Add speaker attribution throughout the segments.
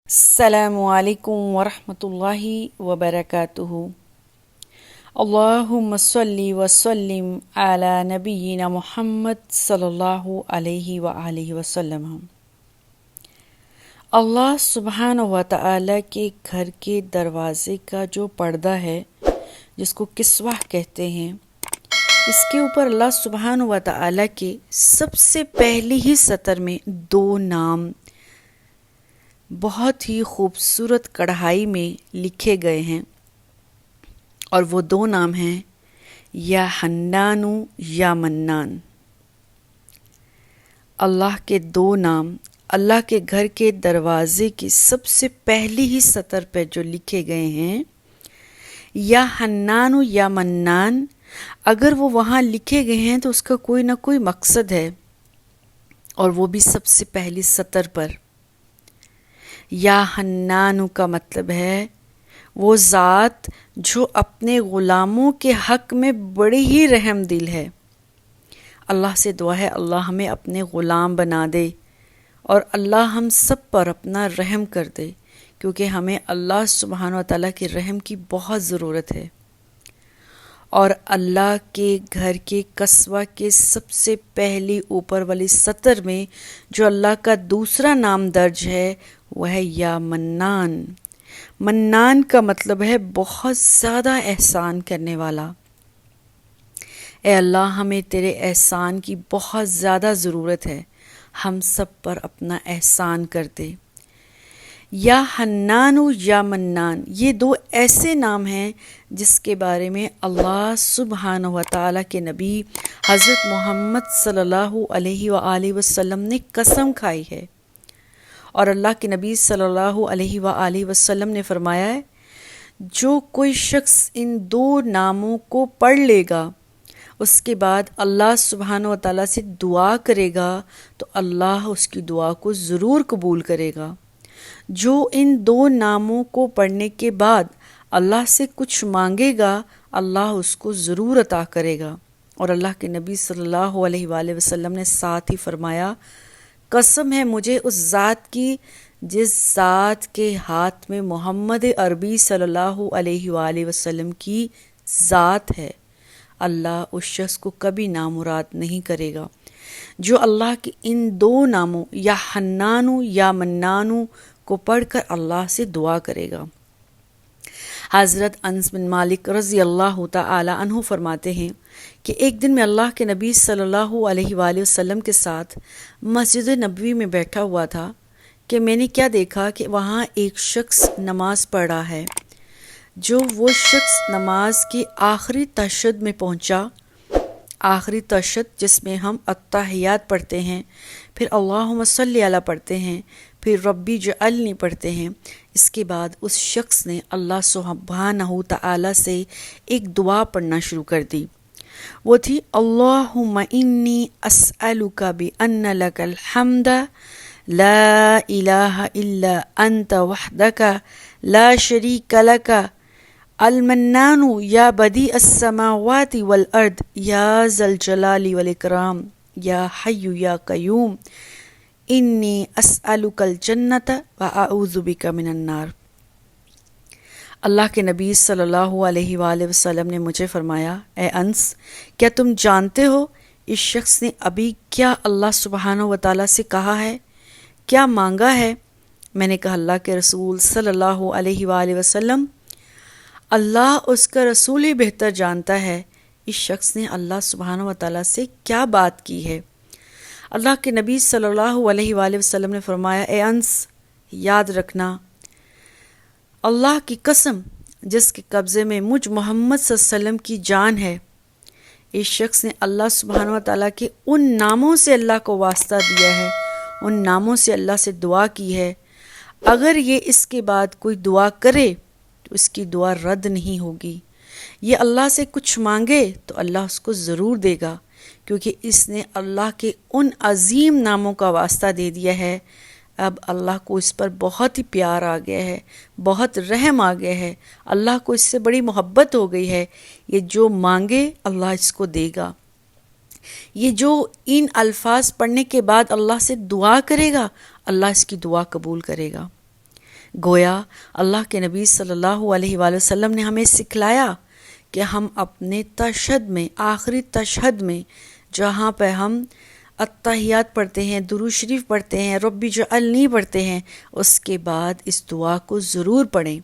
Speaker 1: السلام علیکم ورحمۃ اللہ وبرکاتہ۔ اللہم صلی وسلم علی نبینا محمد صلی اللہ علیہ وآلہ وسلم۔ اللہ سبحانہ و تعالی کے گھر کے دروازے کا جو پردہ ہے، جس کو کسوہ کہتے ہیں، اس کے اوپر اللہ سبحانہ و تعالی کے سب سے پہلی ہی سطر میں دو نام بہت ہی خوبصورت کڑھائی میں لکھے گئے ہیں، اور وہ دو نام ہیں یا حنان یا منان۔ اللہ کے دو نام اللہ کے گھر کے دروازے کی سب سے پہلی ہی سطر پہ جو لکھے گئے ہیں، یا حنان یا منان، اگر وہ وہاں لکھے گئے ہیں تو اس کا کوئی نہ کوئی مقصد ہے، اور وہ بھی سب سے پہلی سطر پر۔ یا حنان کا مطلب ہے وہ ذات جو اپنے غلاموں کے حق میں بڑی ہی رحم دل ہے۔ اللہ سے دعا ہے اللہ ہمیں اپنے غلام بنا دے، اور اللہ ہم سب پر اپنا رحم کر دے، کیونکہ ہمیں اللہ سبحانہ و تعالیٰ کے رحم کی بہت ضرورت ہے۔ اور اللہ کے گھر کے قصوہ کے سب سے پہلی اوپر والی سطر میں جو اللہ کا دوسرا نام درج ہے وہ ہے یا منان۔ منان کا مطلب ہے بہت زیادہ احسان کرنے والا۔ اے اللہ، ہمیں تیرے احسان کی بہت زیادہ ضرورت ہے، ہم سب پر اپنا احسان کر دے۔ یا حنان یا منان، یہ دو ایسے نام ہیں جس کے بارے میں اللہ سبحانہ و تعالیٰ کے نبی حضرت محمد صلی اللہ علیہ وآلہ وسلم نے قسم کھائی ہے، اور اللہ کے نبی صلی اللہ علیہ وآلہ وسلم نے فرمایا ہے، جو کوئی شخص ان دو ناموں کو پڑھ لے گا، اس کے بعد اللہ سبحانہ و تعالیٰ سے دعا کرے گا تو اللہ اس کی دعا کو ضرور قبول کرے گا۔ جو ان دو ناموں کو پڑھنے کے بعد اللہ سے کچھ مانگے گا، اللہ اس کو ضرور عطا کرے گا۔ اور اللہ کے نبی صلی اللہ علیہ وآلہ وسلم نے ساتھ ہی فرمایا، قسم ہے مجھے اس ذات کی جس ذات کے ہاتھ میں محمد عربی صلی اللہ علیہ وآلہ وسلم کی ذات ہے، اللہ اس شخص کو کبھی نامراد نہیں کرے گا جو اللہ کے ان دو ناموں یا حنان یا منان کو پڑھ کر اللہ سے دعا کرے گا۔ حضرت انس بن مالک رضی اللہ تعالی عنہ فرماتے ہیں کہ ایک دن میں اللہ کے نبی صلی اللہ علیہ وآلہ وسلم کے ساتھ مسجد نبوی میں بیٹھا ہوا تھا کہ میں نے کیا دیکھا کہ وہاں ایک شخص نماز پڑھ رہا ہے۔ جو وہ شخص نماز کے آخری تشہد میں پہنچا، آخری تشہد جس میں ہم التحیات پڑھتے ہیں، پھر اللہم صلی علی پڑھتے ہیں، پھر ربی جعلنی پڑھتے ہیں، اس کے بعد اس شخص نے اللہ سبحانہ تعالی سے ایک دعا پڑھنا شروع کر دی۔ وہ تھی، اللہم انی اسألک بأن لک الحمد لا الہ الا انت وحدک لا شریک لک المنان یا بدیع السماوات والارض یا ذا الجلال والاکرام یا حی یا قیوم انی اسألک الجنت واعوذ بک من النار۔ اللہ کے نبی صلی اللہ علیہ وآلہ وسلم نے مجھے فرمایا، اے انس، کیا تم جانتے ہو اس شخص نے ابھی کیا اللہ سبحانہ و تعالیٰ سے کہا ہے، کیا مانگا ہے؟ میں نے کہا، اللہ کے رسول صلی اللہ علیہ وآلہ وسلم، اللہ اس کا رسول ہی بہتر جانتا ہے اس شخص نے اللہ سبحانہ و تعالیٰ سے کیا بات کی ہے۔ اللہ کے نبی صلی اللہ علیہ وآلہ وسلم نے فرمایا، اے انس، یاد رکھنا، اللہ کی قسم جس کے قبضے میں مجھ محمد صلی اللہ علیہ وسلم کی جان ہے، اس شخص نے اللہ سبحانہ و تعالیٰ کے ان ناموں سے اللہ کو واسطہ دیا ہے، ان ناموں سے اللہ سے دعا کی ہے، اگر یہ اس کے بعد کوئی دعا کرے تو اس کی دعا رد نہیں ہوگی۔ یہ اللہ سے کچھ مانگے تو اللہ اس کو ضرور دے گا، کیونکہ اس نے اللہ کے ان عظیم ناموں کا واسطہ دے دیا ہے۔ اب اللہ کو اس پر بہت ہی پیار آ گیا ہے، بہت رحم آ گیا ہے، اللہ کو اس سے بڑی محبت ہو گئی ہے۔ یہ جو مانگے اللہ اس کو دے گا۔ یہ جو ان الفاظ پڑھنے کے بعد اللہ سے دعا کرے گا، اللہ اس کی دعا قبول کرے گا۔ گویا اللہ کے نبی صلی اللہ علیہ وآلہ وسلم نے ہمیں سکھلایا کہ ہم اپنے تشہد میں، آخری تشہد میں، جہاں پہ ہم التحیات پڑھتے ہیں، درود شریف پڑھتے ہیں، رب اجعلنی پڑھتے ہیں، اس کے بعد اس دعا کو ضرور پڑھیں،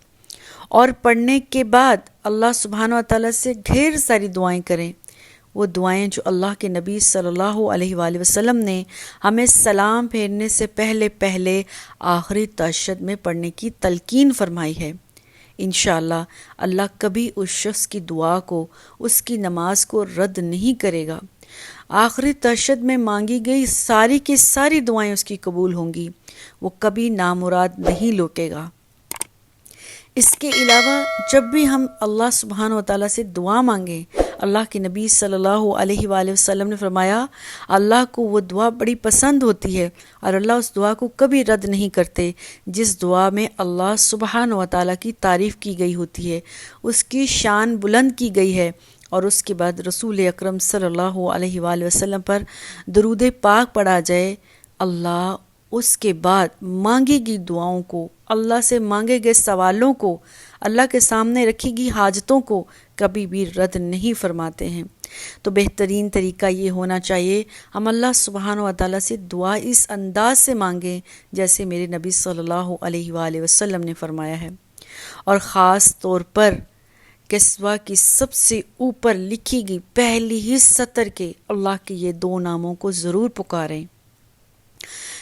Speaker 1: اور پڑھنے کے بعد اللہ سبحانہ و تعالیٰ سے ڈھیر ساری دعائیں کریں، وہ دعائیں جو اللہ کے نبی صلی اللہ علیہ وآلہ وسلم نے ہمیں سلام پھیرنے سے پہلے آخری تشہد میں پڑھنے کی تلقین فرمائی ہے۔ انشاءاللہ اللہ کبھی اس شخص کی دعا کو، اس کی نماز کو رد نہیں کرے گا۔ آخری تشہد میں مانگی گئی ساری کی ساری دعائیں اس کی قبول ہوں گی، وہ کبھی نامراد نہیں لوٹے گا۔ اس کے علاوہ جب بھی ہم اللہ سبحانہ و تعالیٰ سے دعا مانگیں، اللہ کے نبی صلی اللہ علیہ وآلہ وسلم نے فرمایا اللہ کو وہ دعا بڑی پسند ہوتی ہے، اور اللہ اس دعا کو کبھی رد نہیں کرتے جس دعا میں اللہ سبحانہ و تعالیٰ کی تعریف کی گئی ہوتی ہے، اس کی شان بلند کی گئی ہے، اور اس کے بعد رسول اکرم صلی اللہ علیہ وآلہ وسلم پر درود پاک پڑھا جائے، اللہ اس کے بعد مانگی گئی دعاؤں کو، اللہ سے مانگے گئے سوالوں کو، اللہ کے سامنے رکھی گئی حاجتوں کو کبھی بھی رد نہیں فرماتے ہیں۔ تو بہترین طریقہ یہ ہونا چاہیے ہم اللہ سبحانہ و تعالیٰ سے دعا اس انداز سے مانگیں جیسے میرے نبی صلی اللہ علیہ وآلہ وسلم نے فرمایا ہے، اور خاص طور پر کسوہ کی سب سے اوپر لکھی گئی پہلی ہی سطر کے اللہ کے یہ دو ناموں کو ضرور پکاریں،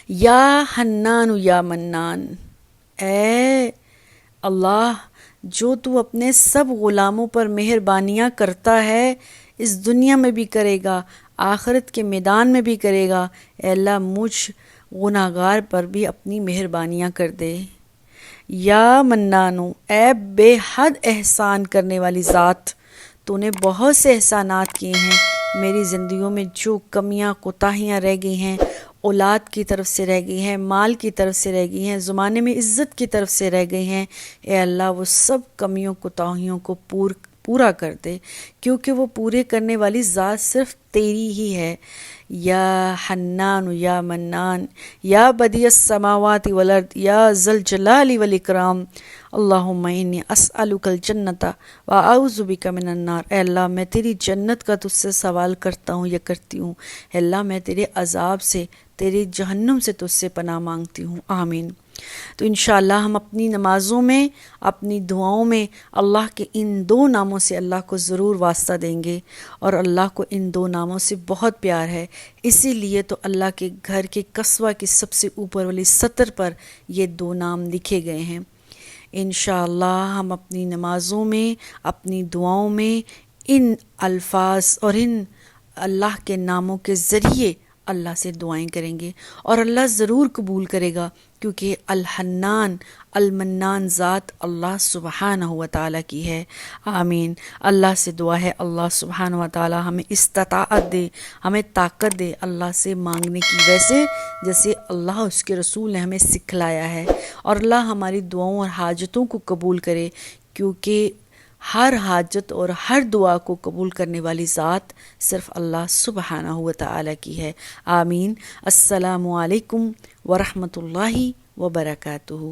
Speaker 1: یا حنان یا منان، اے اللہ جو تو اپنے سب غلاموں پر مہربانیاں کرتا ہے، اس دنیا میں بھی کرے گا، آخرت کے میدان میں بھی کرے گا، اے اللہ مجھ گناہگار پر بھی اپنی مہربانیاں کر دے۔ یا منانو، اے بے حد احسان کرنے والی ذات، تو نے بہت سے احسانات کیے ہیں، میری زندگیوں میں جو کمیاں کوتاہیاں رہ گئی ہیں، اولاد کی طرف سے رہ گئی ہیں، مال کی طرف سے رہ گئی ہیں، زمانے میں عزت کی طرف سے رہ گئی ہیں، اے اللہ وہ سب کمیوں کوتاہیوں کو پورا کر دے، کیونکہ وہ پورے کرنے والی ذات صرف تیری ہی ہے۔ یا حنان یا منان یا بدیع السماوات والارض یا ذا الجلال والاکرام، اللہم انی اسألک الجنت واعوذ بک من النار، اے اللہ میں تیری جنت کا تجھ سے سوال کرتا ہوں یا کرتی ہوں، اے اللہ میں تیرے عذاب سے، تیرے جہنم سے تجھ سے پناہ مانگتی ہوں، آمین۔ تو انشاءاللہ ہم اپنی نمازوں میں، اپنی دعاؤں میں اللہ کے ان دو ناموں سے اللہ کو ضرور واسطہ دیں گے، اور اللہ کو ان دو ناموں سے بہت پیار ہے، اسی لیے تو اللہ کے گھر کے قصوہ کی سب سے اوپر والی سطر پر یہ دو نام لکھے گئے ہیں۔ انشاءاللہ ہم اپنی نمازوں میں، اپنی دعاؤں میں ان الفاظ اور ان اللہ کے ناموں کے ذریعے اللہ سے دعائیں کریں گے، اور اللہ ضرور قبول کرے گا، کیونکہ الحنان المنان ذات اللہ سبحانہ و تعالیٰ کی ہے، آمین۔ اللہ سے دعا ہے اللہ سبحانہ و تعالیٰ ہمیں استطاعت دے، ہمیں طاقت دے اللہ سے مانگنے کی، ویسے جیسے اللہ اس کے رسول نے ہمیں سکھلایا ہے، اور اللہ ہماری دعاؤں اور حاجتوں کو قبول کرے، کیونکہ ہر حاجت اور ہر دعا کو قبول کرنے والی ذات صرف اللہ سبحانہ و تعالیٰ کی ہے، آمین۔ السلام علیکم ورحمۃ اللہ وبرکاتہ۔